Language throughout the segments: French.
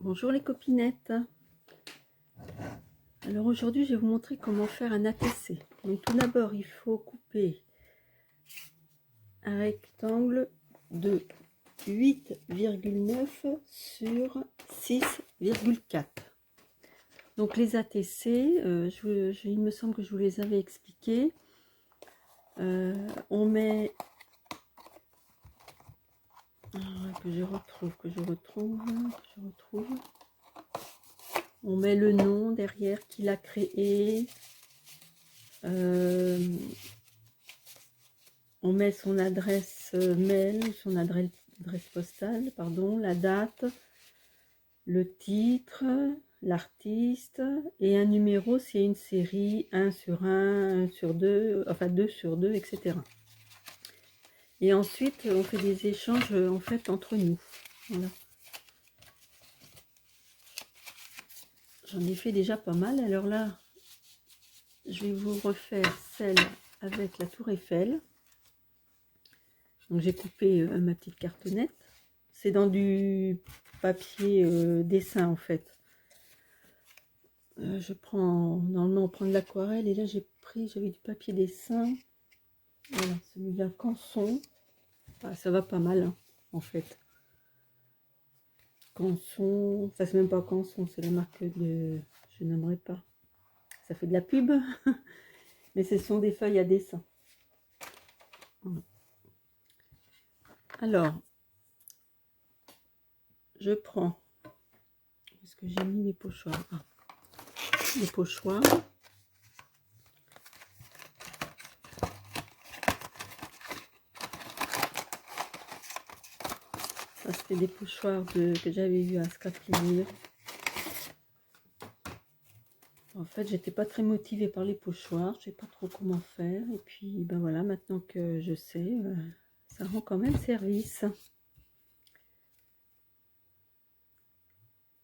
Bonjour les copinettes. Alors aujourd'hui je vais vous montrer comment faire un ATC. Donc tout d'abord il faut couper un rectangle de 8,9 sur 6,4. Donc les ATC, il me semble que je vous les avais expliqués. On met... que je retrouve. On met le nom derrière qu'il a créé. On met son adresse mail, son adresse postale, pardon, la date, le titre, l'artiste et un numéro si c'est une série 1 sur 1, 1 sur 2, enfin 2 sur 2, etc. Et ensuite, on fait des échanges en fait entre nous. Voilà. J'en ai fait déjà pas mal. Alors là, je vais vous refaire celle avec la tour Eiffel. Donc j'ai coupé ma petite cartonnette. C'est dans du papier dessin en fait. Je prends, normalement on prend de l'aquarelle et là j'avais du papier dessin. Voilà, celui-là Canson. Ah, ça va pas mal hein, en fait. Canson, ça c'est même pas Canson, c'est la marque de... Je n'aimerais pas. Ça fait de la pub. Mais ce sont des feuilles à dessin. Voilà. Alors, je prends... Est-ce que j'ai mis les pochoirs? Ah, les pochoirs. Ça c'était des pochoirs que j'avais vu à Scrap Plaisir. En fait, j'étais pas très motivée par les pochoirs, je sais pas trop comment faire. Et puis, ben voilà, maintenant que je sais, ça rend quand même service.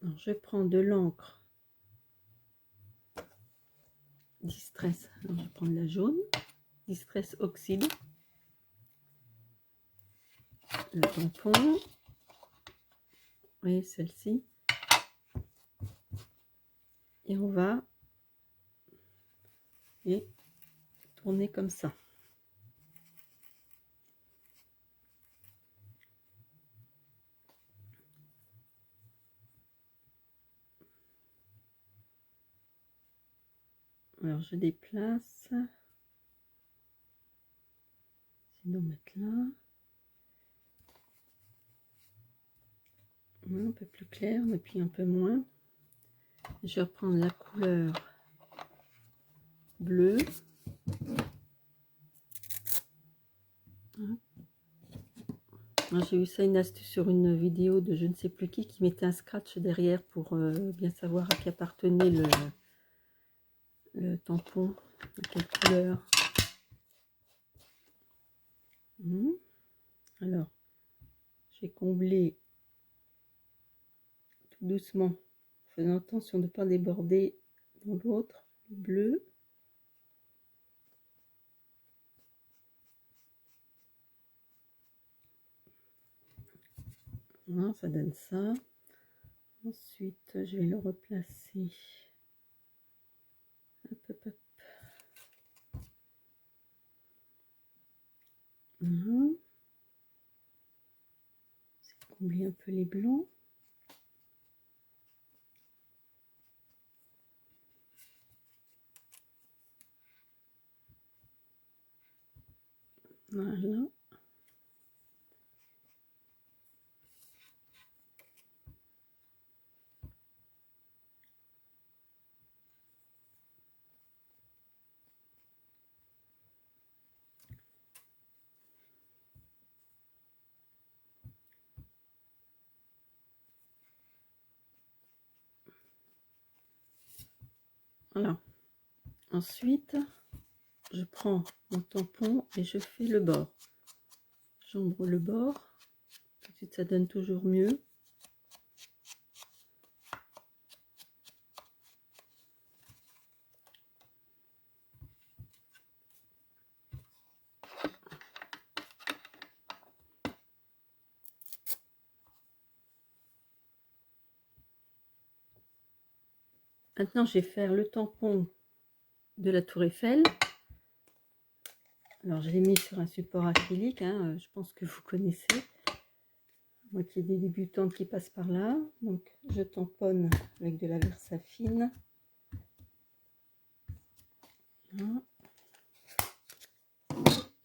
Alors, je prends de l'encre Distress. Alors, je vais prendre la jaune, Distress Oxyde. Le tampon. Oui, celle-ci. Et on va tourner comme ça. Alors je déplace. Sinon mettre là. Un peu plus clair, mais puis un peu moins. Je vais reprendre la couleur bleue. J'ai eu ça, une astuce sur une vidéo de je ne sais plus qui mettait un scratch derrière pour bien savoir à qui appartenait le tampon, à quelle couleur. Alors, j'ai comblé tout doucement, en faisant attention de ne pas déborder dans l'autre, le bleu. Voilà, ça donne ça. Ensuite, je vais le replacer. Hop, hop, hop. Voilà. C'est combler un peu les blancs. Voilà. Voilà. Ensuite, je prends mon tampon et je fais le bord. J'ombre le bord. Tout de suite, ça donne toujours mieux. Maintenant, je vais faire le tampon de la Tour Eiffel. Alors, je l'ai mis sur un support acrylique, hein, je pense que vous connaissez. Moi qui ai des débutantes qui passent par là. Donc, je tamponne avec de la Versafine. Voilà.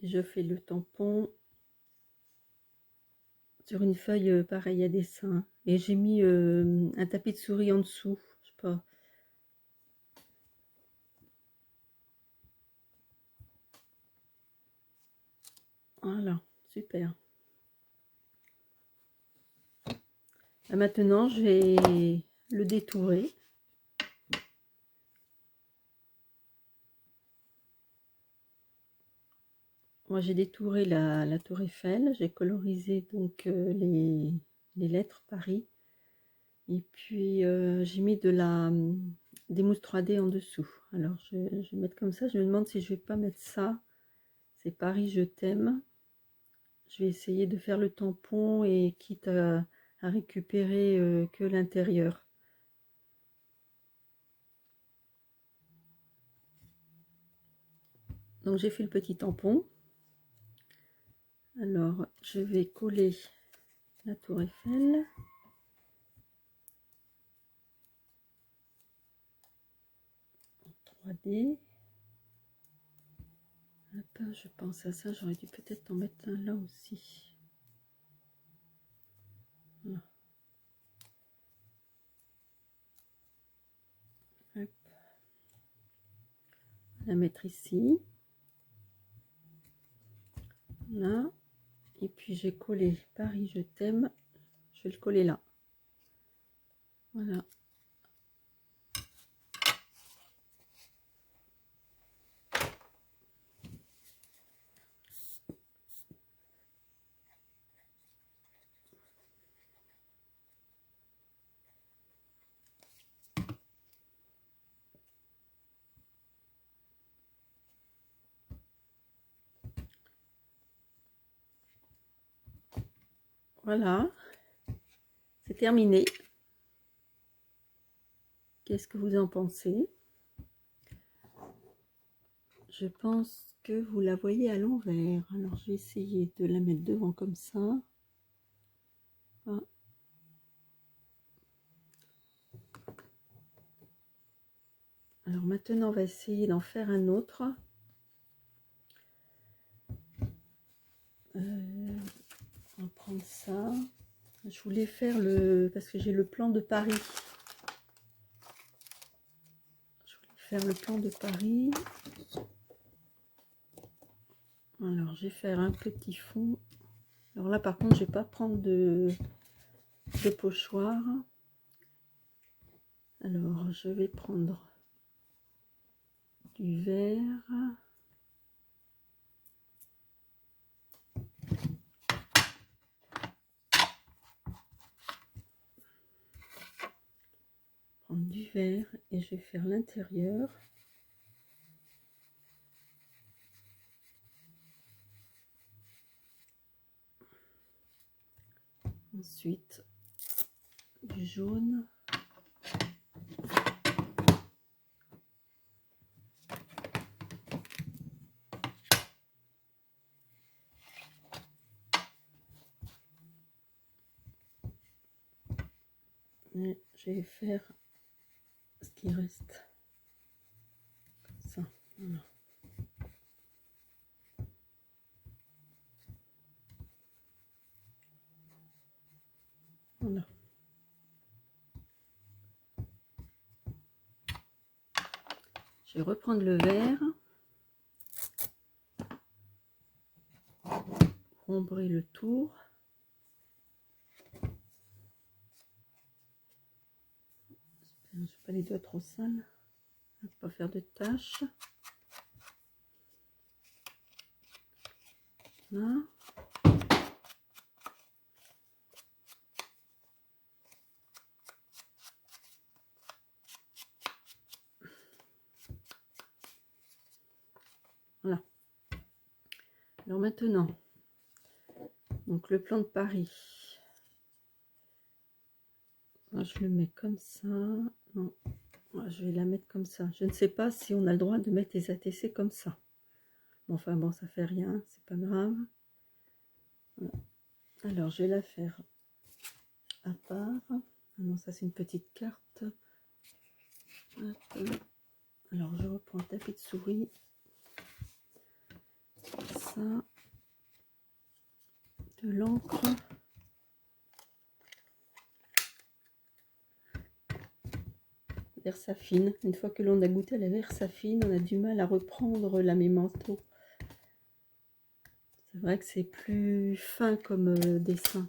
Et je fais le tampon sur une feuille pareille à dessin. Et j'ai mis un tapis de souris en dessous. Je sais pas. Voilà, super. Là, maintenant, je vais le détourer. Moi, j'ai détouré la Tour Eiffel. J'ai colorisé donc les lettres Paris. Et puis, j'ai mis des mousses 3D en dessous. Alors, je vais mettre comme ça. Je me demande si je vais pas mettre ça. C'est Paris, je t'aime. Je vais essayer de faire le tampon et quitte à récupérer que l'intérieur. Donc, j'ai fait le petit tampon. Alors, je vais coller la Tour Eiffel. En 3D. Hop, je pense à ça, j'aurais dû peut-être en mettre un là aussi. Voilà. Hop. La mettre ici. Là. Et puis j'ai collé Paris, je t'aime. Je vais le coller là. Voilà. Voilà. C'est terminé. Qu'est-ce que vous en pensez? Je pense que vous la voyez à l'envers. Alors je vais essayer de la mettre devant comme ça. Ah. Alors maintenant on va essayer d'en faire un autre. On va prendre ça. Je voulais faire parce que j'ai le plan de Paris. Je voulais faire le plan de Paris. Alors je vais faire un petit fond. Alors là par contre je vais pas prendre de pochoir. Alors je vais prendre du vert. Prendre du vert et je vais faire l'intérieur. Ensuite du jaune. Et je vais faire ce qui reste. Comme ça. Voilà. Voilà. Je vais reprendre le vert. Ombrer le tour. Je n'ai pas les doigts trop sales. Pour pas faire de taches. Là. Voilà. Alors maintenant, donc le plan de Paris. Là, je le mets comme ça. Non, Voilà, je vais la mettre comme ça. Je ne sais pas si on a le droit de mettre les ATC comme ça. Enfin bon, ça fait rien, c'est pas grave. Voilà. Alors, je vais la faire à part. Ah non, ça c'est une petite carte. Hop. Alors, je reprends le tapis de souris. Ça. De l'encre. Versafine. Une fois que l'on a goûté à la Versafine, on a du mal à reprendre la Memento. C'est vrai que c'est plus fin comme dessin.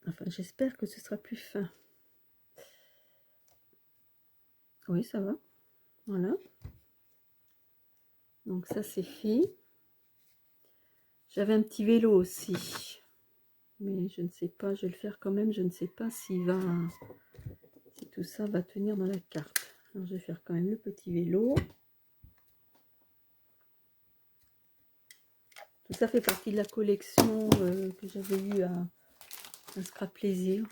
Enfin, j'espère que ce sera plus fin. Oui, ça va. Voilà. Donc ça, c'est fait. J'avais un petit vélo aussi. Mais je ne sais pas, je vais le faire quand même. Je ne sais pas si tout ça va tenir dans la carte. Alors, je vais faire quand même le petit vélo. Tout ça fait partie de la collection que j'avais eue à Scrap Plaisir.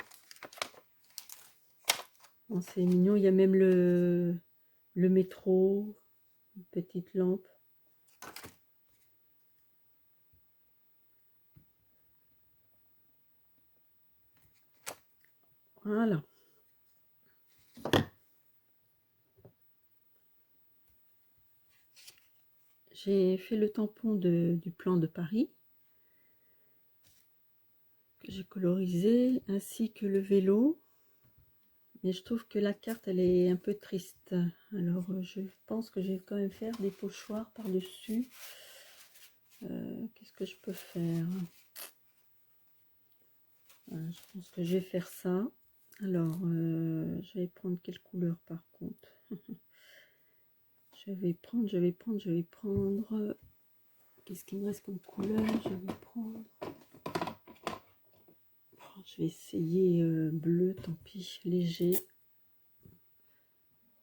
Bon, c'est mignon, il y a même le métro, une petite lampe. Voilà. J'ai fait le tampon du plan de Paris, que j'ai colorisé, ainsi que le vélo. Mais je trouve que la carte, elle est un peu triste. Alors, je pense que je vais quand même faire des pochoirs par-dessus. Qu'est-ce que je peux faire? Je pense que je vais faire ça. Alors, je vais prendre quelle couleur par contre? Je vais prendre. Qu'est-ce qu'il me reste comme couleur? Je vais prendre. Je vais essayer bleu, tant pis, léger.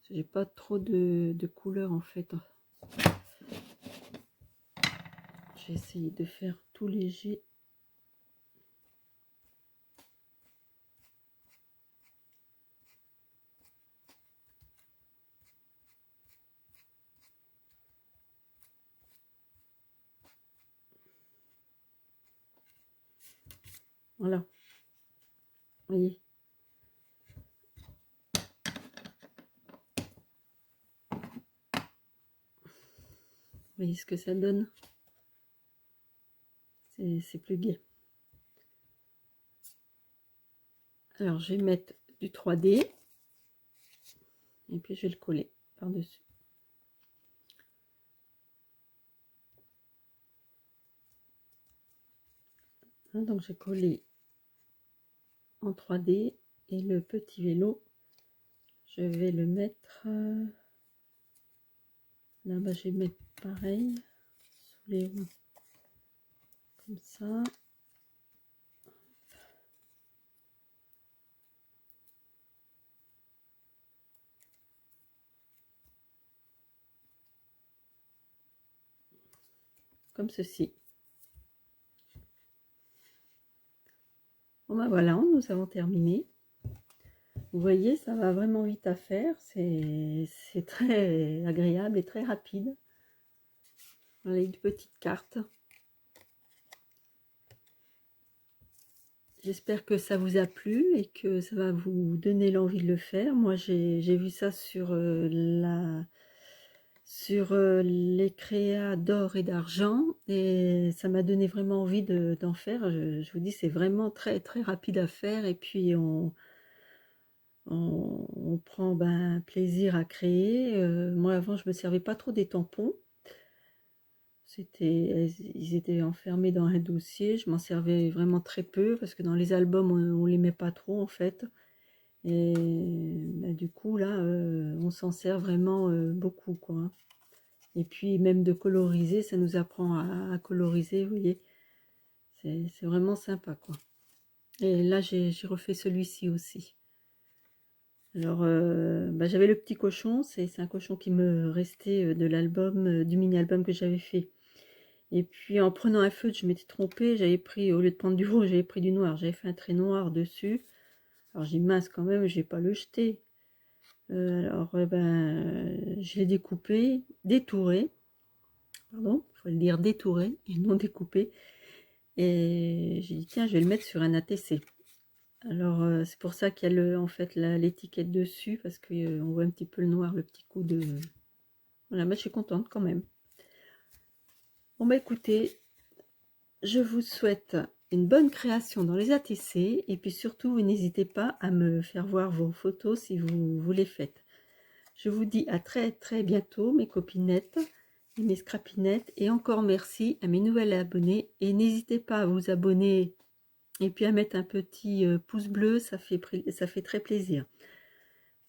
J'ai pas trop de couleurs en fait. Je vais essayer de faire tout léger. Voilà. Vous voyez. Vous voyez ce que ça donne? C'est plus gai. Alors, je vais mettre du 3D. Et puis, je vais le coller par-dessus. Donc, j'ai collé en 3D. Et le petit vélo, je vais le mettre... là, bah, je vais mettre pareil. Sous les roues. Comme ça. Comme ceci. Bon ben voilà, nous avons terminé. Vous voyez, ça va vraiment vite à faire. C'est très agréable et très rapide. Voilà, une petite carte. J'espère que ça vous a plu et que ça va vous donner l'envie de le faire. Moi, j'ai vu ça sur les créas d'or et d'argent et ça m'a donné vraiment envie d'en faire. Je vous dis, c'est vraiment très très rapide à faire et puis on prend plaisir à créer. Moi avant je me servais pas trop des tampons. Ils étaient enfermés dans un dossier. Je m'en servais vraiment très peu parce que dans les albums on les met pas trop en fait. Et du coup là on s'en sert vraiment beaucoup quoi. Et puis même de coloriser, ça nous apprend à coloriser, vous voyez. C'est vraiment sympa quoi. Et là j'ai refait celui-ci aussi. Alors, j'avais le petit cochon, c'est un cochon qui me restait de l'album, du mini-album que j'avais fait Et puis en prenant un feutre, je m'étais trompée, j'avais pris, au lieu de prendre du rouge, j'avais pris du noir, j'avais fait un trait noir dessus. Alors j'ai dit mince quand même, je vais pas le jeter. Ben, je l'ai découpé, détouré, pardon, il faut le dire détouré et non découpé. Et j'ai dit tiens, je vais le mettre sur un ATC. Alors c'est pour ça qu'il y a en fait l'étiquette dessus, parce qu'on voit un petit peu le noir, le petit coup de... Voilà, mais je suis contente quand même. Bon bah écoutez, je vous souhaite une bonne création dans les ATC, et puis surtout, n'hésitez pas à me faire voir vos photos si vous les faites. Je vous dis à très très bientôt, mes copinettes et mes scrapinettes, et encore merci à mes nouvelles abonnées, et n'hésitez pas à vous abonner et puis à mettre un petit pouce bleu, ça fait très plaisir.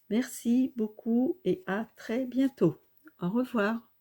Merci beaucoup et à très bientôt. Au revoir.